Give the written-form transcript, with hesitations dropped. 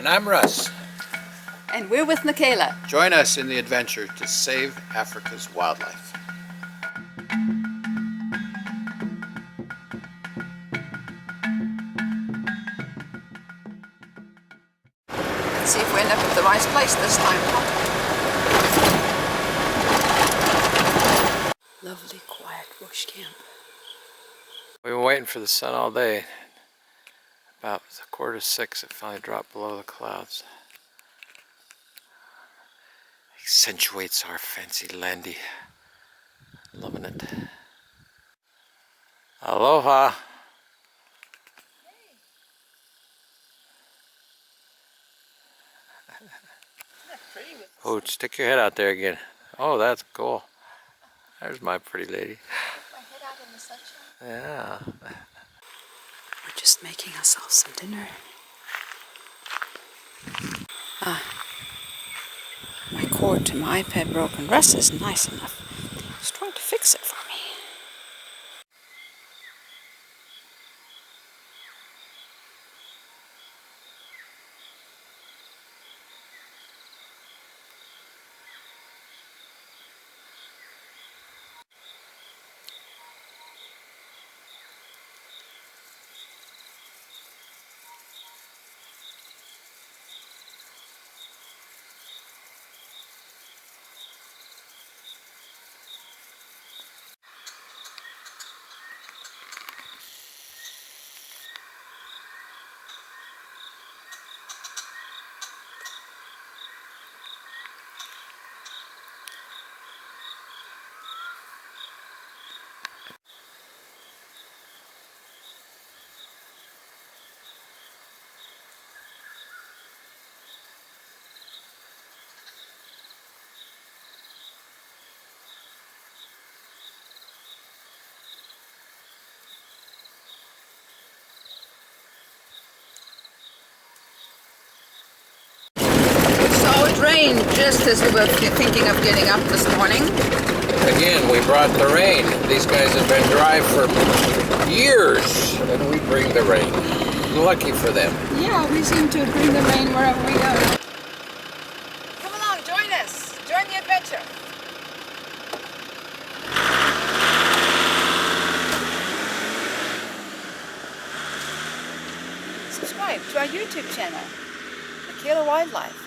And I'm Russ. And we're with Michaela. Join us in the adventure to save Africa's wildlife. Let's see if we end up at the right place this time. Lovely, quiet bush camp. We've been waiting for the sun all day. About 5:45 it finally dropped below the clouds. Accentuates our fancy landy. Loving it. Aloha. Oh, stick your head out there again. Oh, that's cool. There's my pretty lady. My head out in the sunshine. Yeah. We're just making ourselves some dinner. My cord to my iPad broke, and Russ is nice enough. He's trying to fix it for me. It rained just as we were thinking of getting up this morning. Again, we brought the rain. These guys have been dry for years, and we bring the rain. Lucky for them. Yeah, we seem to bring the rain wherever we go. Come along, join us. Join the adventure. Subscribe to our YouTube channel, Michaela Wildlife.